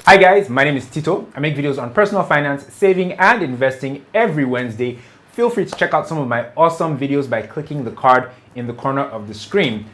Hi guys, my name is Tito. I make videos on personal finance, saving and investing every Wednesday. Feel free to check out some of my awesome videos by clicking the card in the corner of the screen.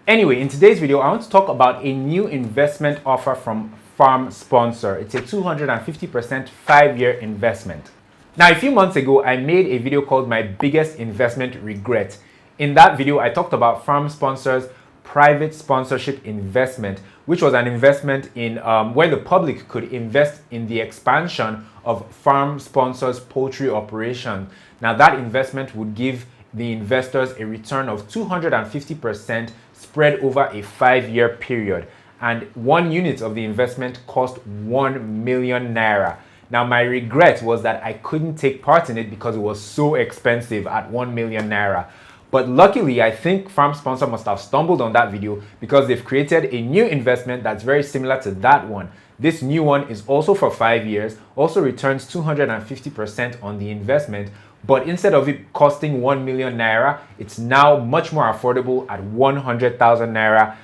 Anyway, in today's video, I want to talk about a new investment offer from Farmsponosor. It's a 250% 5-year investment. Now, a few months ago, I made a video called My Biggest Investment Regret. In that video, I talked about Farmsponosor's private sponsorship investment, which was an investment in where the public could invest in the expansion of Farmsponosor's poultry operation. Now, that investment would give the investors a return of 250% spread over a 5-year period. And 1 unit of the investment cost 1 million naira. Now, my regret was that I couldn't take part in it because it was so expensive at 1 million naira. But luckily, I think Farmsponosor must have stumbled on that video because they've created a new investment that's very similar to that one. This new one is also for 5 years, also returns 250% on the investment, but instead of it costing 1 million naira, it's now much more affordable at 100,000 naira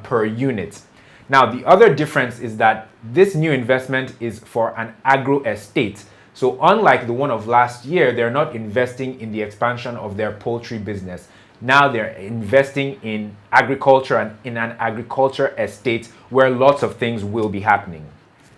per unit. Now, the other difference is that this new investment is for an agro estate. So unlike the one of last year, they're not investing in the expansion of their poultry business. Now they're investing in agriculture and in an agriculture estate where lots of things will be happening.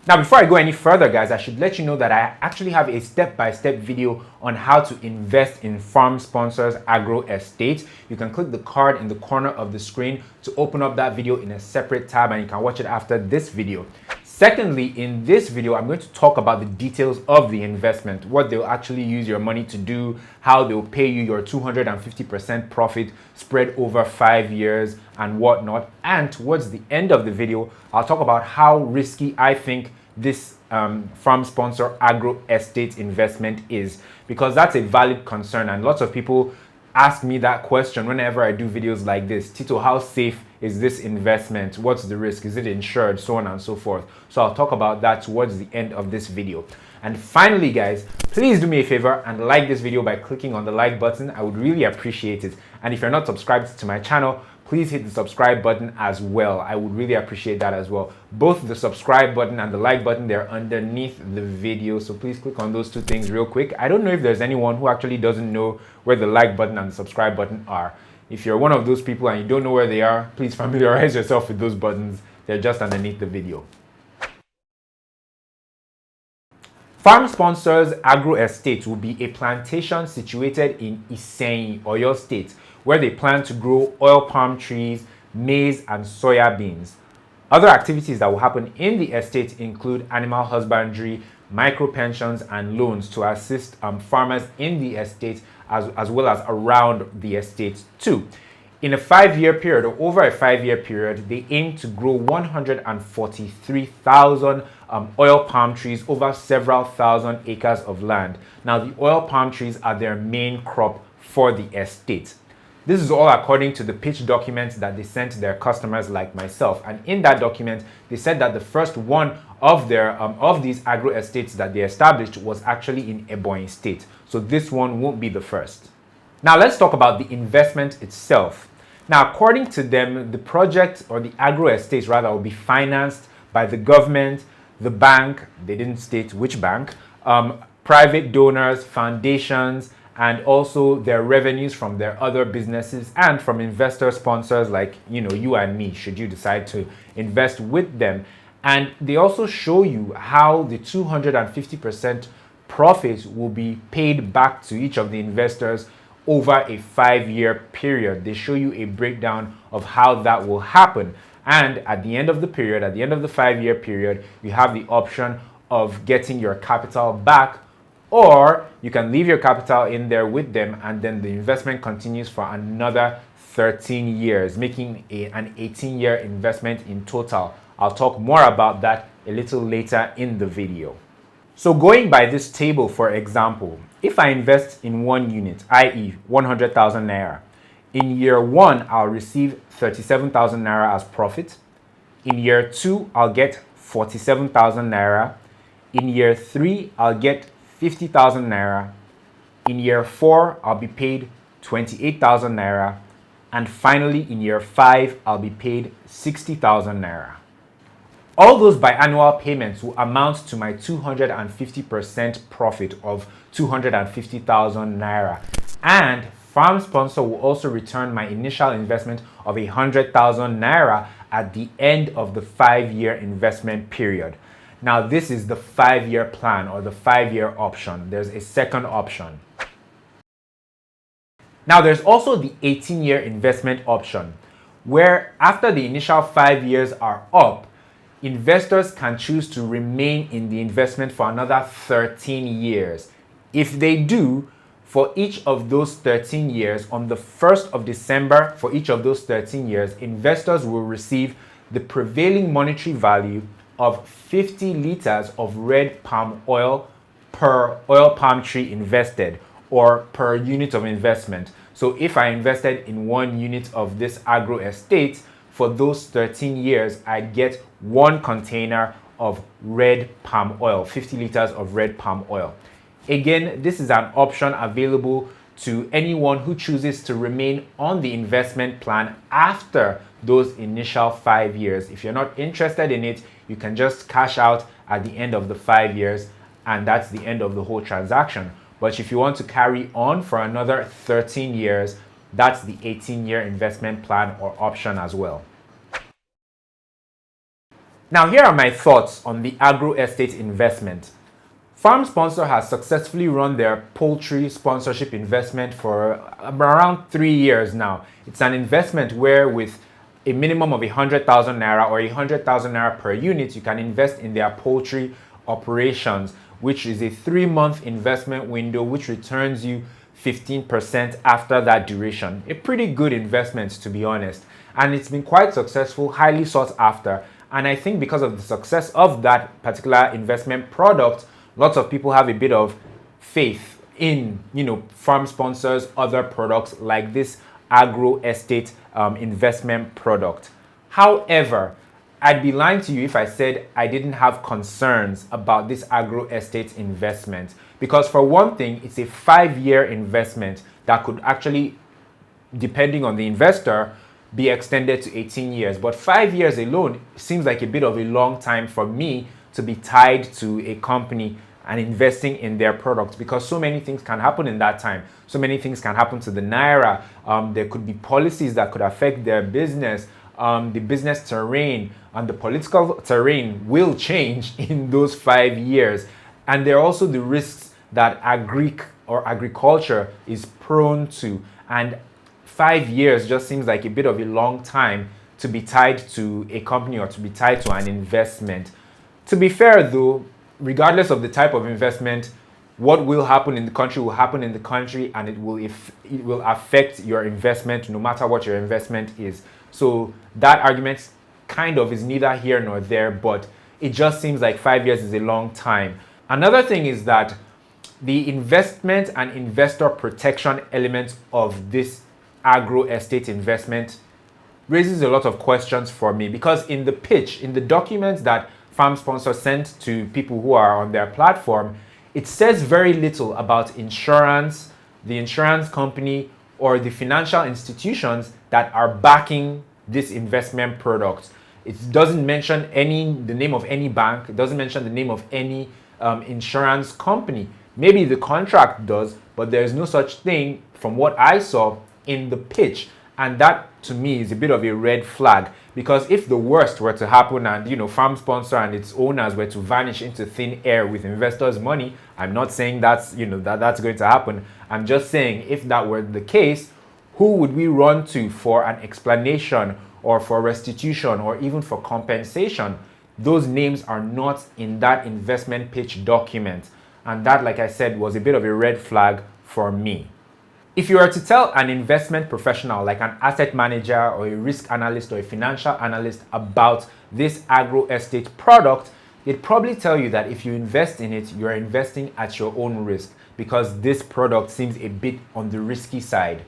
Now, before I go any further, guys, I should let you know that I actually have a step-by-step video on how to invest in Farmsponosor's Agro Estate. You can click the card in the corner of the screen to open up that video in a separate tab, and you can watch it after this video. Secondly, in this video, I'm going to talk about the details of the investment, what they'll actually use your money to do, how they'll pay you your 250% profit spread over 5 years and whatnot. And towards the end of the video, I'll talk about how risky I think this Farmsponosor Agro Estate investment is, because that's a valid concern and lots of people ask me that question whenever I do videos like this. Tito, how safe is this investment? What's the risk? Is it insured? So on and so forth. So I'll talk about that towards the end of this video. And finally, guys, please do me a favor and like this video by clicking on the like button. I would really appreciate it. And if you're not subscribed to my channel, please hit the subscribe button as well. I would really appreciate that as well. Both the subscribe button and the like button, they're underneath the video. So please click on those two things real quick. I don't know if there's anyone who actually doesn't know where the like button and the subscribe button are. If you're one of those people and you don't know where they are, please familiarize yourself with those buttons. They're just underneath the video. Farmsponosor's Agro Estate will be a plantation situated in Iseyin, Oyo State, where they plan to grow oil palm trees, maize, and soya beans. Other activities that will happen in the estate include animal husbandry, micro pensions, and loans to assist farmers in the estate as well as around the estate too. In a 5-year period, or over a 5-year period, they aim to grow 143,000 oil palm trees over several thousand acres of land. Now, the oil palm trees are their main crop for the estate. This is all according to the pitch documents that they sent to their customers like myself. And in that document, they said that the first one of their of these agro estates that they established was actually in Ebonyi State. So this one won't be the first. Now let's talk about the investment itself. Now, according to them, the project, or the agro estates rather, will be financed by the government, the bank, they didn't state which bank, private donors, foundations, and also their revenues from their other businesses and from investor sponsors like, you and me, should you decide to invest with them. And they also show you how the 250% profit will be paid back to each of the investors over a 5-year period. They show you a breakdown of how that will happen. And at the end of the period, at the end of the 5-year period, you have the option of getting your capital back, or you can leave your capital in there with them and then the investment continues for another 13 years, making an 18-year investment in total. I'll talk more about that a little later in the video. So going by this table, for example, if I invest in 1 unit, i.e. 100,000 naira, in year 1, I'll receive 37,000 naira as profit. In year 2, I'll get 47,000 naira. In year 3, I'll get 50,000 naira. In year 4, I'll be paid 28,000 naira. And finally, in year 5, I'll be paid 60,000 naira. All those biannual payments will amount to my 250% profit of 250,000 naira. And Farmsponsor will also return my initial investment of 100,000 naira at the end of the 5-year investment period. Now, this is the 5-year plan or the 5-year option. There's a second option. Now, there's also the 18-year investment option, where after the initial 5 years are up, investors can choose to remain in the investment for another 13 years. If they do, for each of those 13 years, on the 1st of December, for each of those 13 years, investors will receive the prevailing monetary value of 50 liters of red palm oil per oil palm tree invested, or per unit of investment. So if I invested in 1 unit of this agro estate, for those 13 years, I get 1 container of red palm oil, 50 liters of red palm oil. Again, this is an option available to anyone who chooses to remain on the investment plan after those initial 5 years. If you're not interested in it, you can just cash out at the end of the 5 years, and that's the end of the whole transaction. But if you want to carry on for another 13 years, that's the 18-year investment plan or option as well. Now, here are my thoughts on the agro estate investment. Farmsponsor has successfully run their poultry sponsorship investment for around 3 years now. It's an investment where with a minimum of 100,000 naira or 100,000 naira per unit, you can invest in their poultry operations, which is a 3-month investment window, which returns you 15% after that duration. A pretty good investment, to be honest. And it's been quite successful, highly sought after. And I think because of the success of that particular investment product, lots of people have a bit of faith in, Farmsponsor's other products like this agro estate investment product. However, I'd be lying to you if I said I didn't have concerns about this agro estate investment, because for one thing, it's a 5-year investment that could actually, depending on the investor, be extended to 18 years. But 5 years alone seems like a bit of a long time for me to be tied to a company and investing in their products, because so many things can happen in that time. So many things can happen to the naira. There could be policies that could affect their business. The business terrain and the political terrain will change in those 5 years. And there are also the risks that agriculture is prone to. And 5 years just seems like a bit of a long time to be tied to a company or to be tied to an investment. To be fair though, regardless of the type of investment, what will happen in the country will happen in the country, and it will affect your investment no matter what your investment is. So that argument kind of is neither here nor there, but it just seems like 5 years is a long time. Another thing is that the investment and investor protection element of this agro estate investment raises a lot of questions for me, because in the pitch, in the documents that Farmsponsor sent to people who are on their platform, it says very little about insurance, the insurance company, or the financial institutions that are backing this investment product. It doesn't mention the name of any bank. It doesn't mention the name of any insurance company. Maybe the contract does, but there's no such thing from what I saw in the pitch. And that, to me, is a bit of a red flag, because if the worst were to happen and, Farmsponsor and its owners were to vanish into thin air with investors' money, I'm not saying that's going to happen. I'm just saying, if that were the case, who would we run to for an explanation or for restitution or even for compensation? Those names are not in that investment pitch document. And that, like I said, was a bit of a red flag for me. If you were to tell an investment professional like an asset manager or a risk analyst or a financial analyst about this agro estate product, they'd probably tell you that if you invest in it, you're investing at your own risk, because this product seems a bit on the risky side.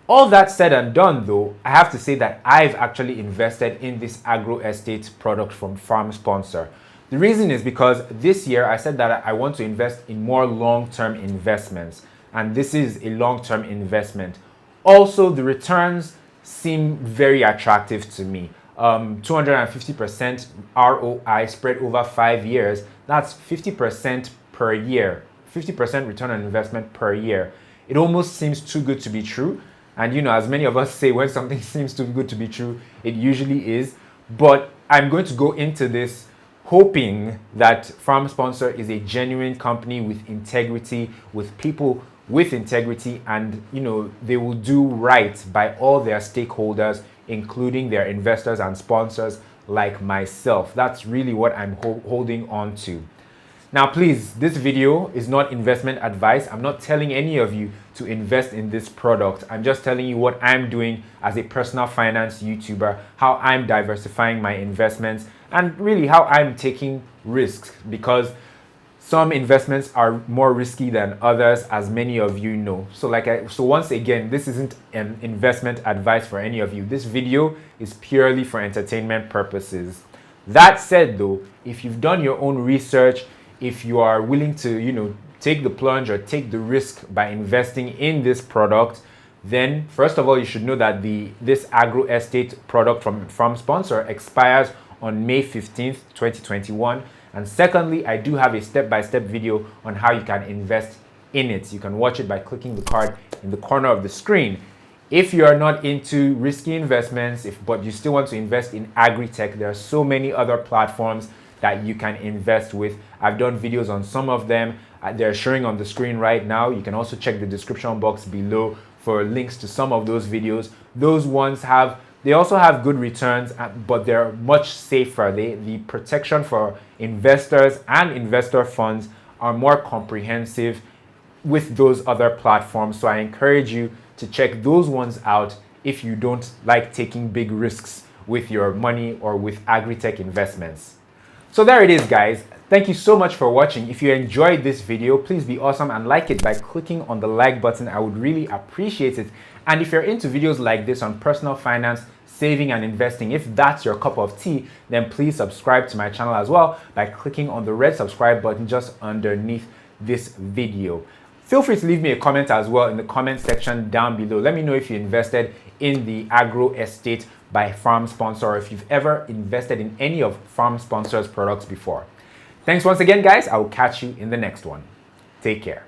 All that said and done though, I have to say that I've actually invested in this agro estate product from Farmsponsor. The reason is because this year I said that I want to invest in more long-term investments. And this is a long-term investment. Also, the returns seem very attractive to me. 250% ROI spread over 5 years, that's 50% per year, 50% return on investment per year. It almost seems too good to be true. And as many of us say, when something seems too good to be true, it usually is. But I'm going to go into this hoping that Farmsponosor is a genuine company with integrity, with people with integrity, and they will do right by all their stakeholders, including their investors and sponsors like myself. That's really what I'm holding on to. Now, please, this video is not investment advice. I'm not telling any of you to invest in this product. I'm just telling you what I'm doing as a personal finance YouTuber, how I'm diversifying my investments, and really how I'm taking risks, because some investments are more risky than others, as many of you know. So once again, this isn't an investment advice for any of you. This video is purely for entertainment purposes. That said, though, if you've done your own research, if you are willing to, take the plunge or take the risk by investing in this product, then first of all, you should know that this Agro Estate product from Farmsponosor expires on May 15th, 2021. And secondly, I do have a step-by-step video on how you can invest in it. You can watch it by clicking the card in the corner of the screen. If you are not into risky investments, but you still want to invest in agri-tech, there are so many other platforms that you can invest with. I've done videos on some of them. They're showing on the screen right now. You can also check the description box below for links to some of those videos. Those ones they also have good returns, but they're much safer. The protection for investors and investor funds are more comprehensive with those other platforms. So I encourage you to check those ones out if you don't like taking big risks with your money or with agri-tech investments. So there it is, guys. Thank you so much for watching. If you enjoyed this video, please be awesome and like it by clicking on the like button. I would really appreciate it. And if you're into videos like this on personal finance, saving and investing, if that's your cup of tea, then please subscribe to my channel as well by clicking on the red subscribe button just underneath this video. Feel free to leave me a comment as well in the comment section down below. Let me know if you invested in the Agro Estate by Farmsponosor, or if you've ever invested in any of Farmsponosor's products before. Thanks once again, guys. I will catch you in the next one. Take care.